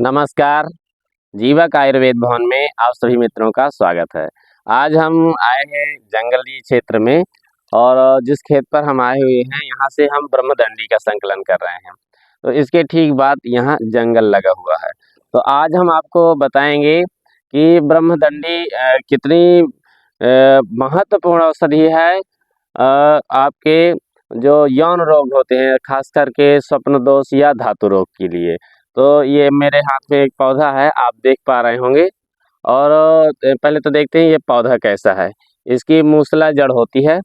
नमस्कार। जीवक आयुर्वेद भवन में आप सभी मित्रों का स्वागत है। आज हम आए हैं जंगली क्षेत्र में और जिस खेत पर हम आए हुए हैं यहाँ से हम ब्रह्मदंडी का संकलन कर रहे हैं। तो इसके ठीक बाद यहाँ जंगल लगा हुआ है। तो आज हम आपको बताएंगे कि ब्रह्मदंडी कितनी महत्वपूर्ण औषधि है आपके जो यौन रोग होते हैं, खास करके स्वप्न दोष या धातु रोग के लिए। तो ये मेरे हाथ में एक पौधा है, आप देख पा रहे होंगे। और पहले तो देखते हैं ये पौधा कैसा है। इसकी मूसला जड़ होती है,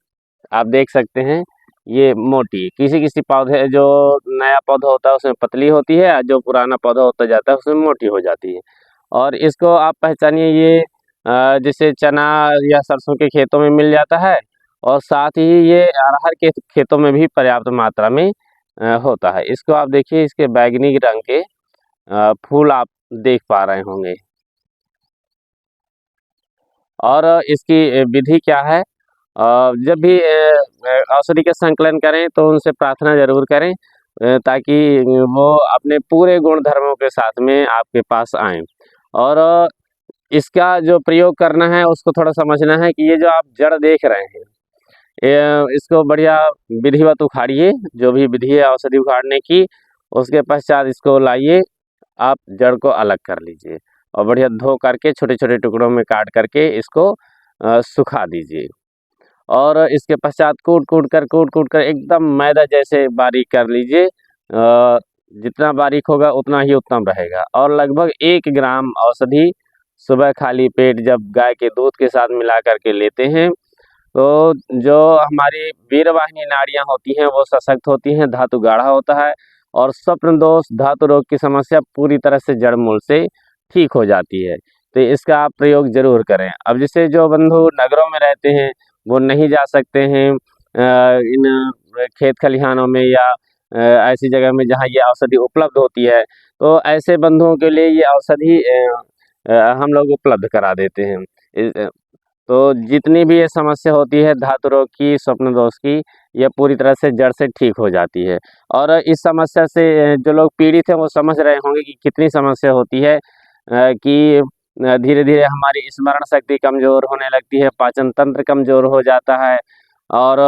आप देख सकते हैं। ये मोटी, किसी किसी पौधे जो नया पौधा होता है उसमें पतली होती है, जो पुराना पौधा होता जाता है उसमें मोटी हो जाती है। और इसको आप पहचानिए, ये जैसे चना या सरसों के खेतों में मिल जाता है और साथ ही ये अरहर के खेतों में भी पर्याप्त मात्रा में होता है। इसको आप देखिए, इसके बैंगनी रंग के फूल आप देख पा रहे होंगे। और इसकी विधि क्या है? जब भी औषधि का संकलन करें तो उनसे प्रार्थना जरूर करें ताकि वो अपने पूरे गुण धर्मों के साथ में आपके पास आएं। और इसका जो प्रयोग करना है उसको थोड़ा समझना है कि ये जो आप जड़ देख रहे हैं, इसको बढ़िया विधिवत उखाड़िए। जो भी विधि है औषधि उखाड़ने की, उसके पश्चात इसको लाइए, आप जड़ को अलग कर लीजिए और बढ़िया धो करके छोटे छोटे टुकड़ों में काट करके इसको सुखा दीजिए। और इसके पश्चात कूट कूट कर एकदम मैदा जैसे बारीक कर लीजिए। जितना बारीक होगा उतना ही उत्तम रहेगा। और लगभग 1 ग्राम औषधि सुबह खाली पेट जब गाय के दूध के साथ मिला करके लेते हैं तो जो हमारी वीरवाहिनी नाड़ियाँ होती हैं वो सशक्त होती हैं, धातु गाढ़ा होता है और स्वप्न दोष धातु रोग की समस्या पूरी तरह से जड़ मूल से ठीक हो जाती है। तो इसका आप प्रयोग जरूर करें। अब जैसे जो बंधु नगरों में रहते हैं वो नहीं जा सकते हैं इन खेत खलिहानों में या ऐसी जगह में जहाँ ये औषधि उपलब्ध होती है, तो ऐसे बंधुओं के लिए ये औषधि हम लोग उपलब्ध करा देते हैं। तो जितनी भी ये समस्या होती है धातु रोग की, स्वप्न दोष की, ये पूरी तरह से जड़ से ठीक हो जाती है। और इस समस्या से जो लोग पीड़ित हैं वो समझ रहे होंगे कि कितनी समस्या होती है कि धीरे धीरे हमारी स्मरण शक्ति कमज़ोर होने लगती है, पाचन तंत्र कमज़ोर हो जाता है और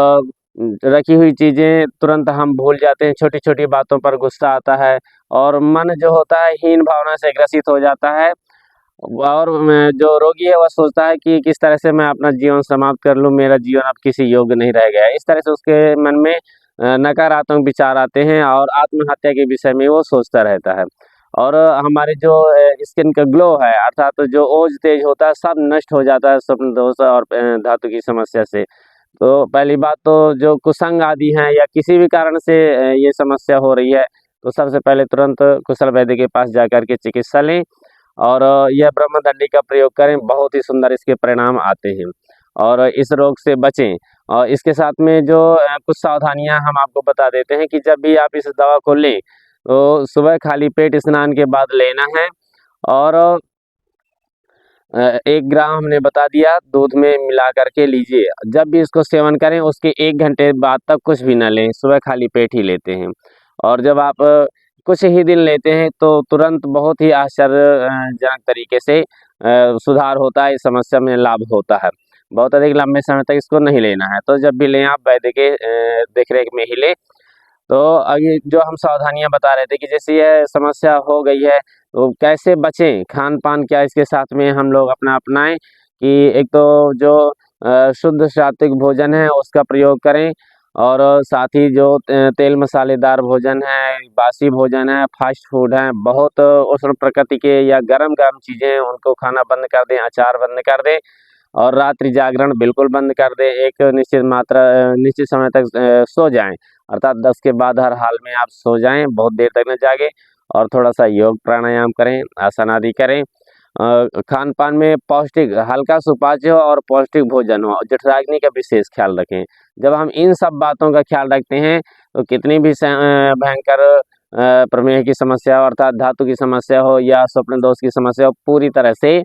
रखी हुई चीज़ें तुरंत हम भूल जाते हैं, छोटी छोटी बातों पर गुस्सा आता है और मन जो होता है हीन भावना से ग्रसित हो जाता है। और जो रोगी है वह सोचता है कि किस तरह से मैं अपना जीवन समाप्त कर लूँ, मेरा जीवन अब किसी योग्य नहीं रह गया है। इस तरह से उसके मन में नकारात्मक विचार आते हैं और आत्महत्या के विषय में वो सोचता रहता है। और हमारे जो स्किन का ग्लो है, अर्थात जो ओज तेज होता है, सब नष्ट हो जाता है स्वप्न दोष और धातु की समस्या से। तो पहली बात तो जो कुसंग आदि हैं या किसी भी कारण से ये समस्या हो रही है, तो सबसे पहले तुरंत कुशल वैद्य के पास जाकर के चिकित्सा लें और यह ब्रह्मदंडी का प्रयोग करें। बहुत ही सुंदर इसके परिणाम आते हैं और इस रोग से बचें। और इसके साथ में जो कुछ सावधानियां हम आपको बता देते हैं कि जब भी आप इस दवा को लें तो सुबह खाली पेट स्नान के बाद लेना है। और 1 ग्राम हमने बता दिया, दूध में मिला करके लीजिए। जब भी इसको सेवन करें उसके 1 घंटे बाद तक कुछ भी ना लें, सुबह खाली पेट ही लेते हैं। और जब आप कुछ ही दिन लेते हैं तो तुरंत बहुत ही आश्चर्यजनक तरीके से सुधार होता है, इस समस्या में लाभ होता है। बहुत अधिक लंबे समय तक इसको नहीं लेना है। तो जब भी लें आप वैद्य के देखरेख में ही लें। तो अभी जो हम सावधानियां बता रहे थे कि जैसे यह समस्या हो गई है तो कैसे बचें, खान-पान क्या इसके साथ में हम लोग अपना अपनाएं कि एक तो जो शुद्ध सात्विक भोजन है उसका प्रयोग करें और साथ ही जो तेल मसालेदार भोजन है, बासी भोजन है, फास्ट फूड है, बहुत उष्ण प्रकृति के या गरम-गरम चीज़ें हैं उनको खाना बंद कर दें, अचार बंद कर दें और रात्रि जागरण बिल्कुल बंद कर दें। एक निश्चित समय तक सो जाएँ, अर्थात 10 के बाद हर हाल में आप सो जाएँ, बहुत देर तक न जागें और थोड़ा-सा योग प्राणायाम करें, आसन आदि करें। खान-पान में पौष्टिक, हल्का सुपाच्य हो और पौष्टिक भोजन हो, जठराग्नि का विशेष ख्याल रखें। जब हम इन सब बातों का ख्याल रखते हैं तो कितनी भी भयंकर प्रमेह की समस्या अर्थात धातु की समस्या हो या स्वप्न दोष की समस्या हो, पूरी तरह से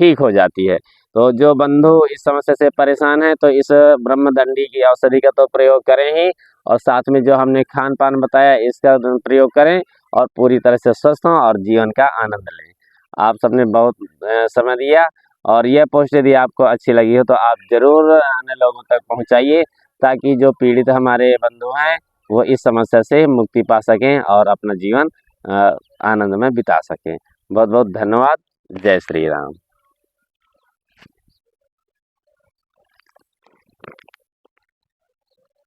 ठीक हो जाती है। तो जो बंधु इस समस्या से परेशान है तो इस ब्रह्मदंडी की औषधि का तो प्रयोग करें ही और साथ में जो हमने खान-पान बताया इसका प्रयोग करें और पूरी तरह से स्वस्थ हों और जीवन का आनंद लें। आप सबने बहुत समय दिया, और यह पोस्ट यदि आपको अच्छी लगी हो तो आप ज़रूर अन्य लोगों तक पहुँचाइए, ताकि जो पीड़ित हमारे बंधु हैं वो इस समस्या से मुक्ति पा सकें और अपना जीवन आनंद में बिता सकें। बहुत बहुत धन्यवाद। जय श्री राम।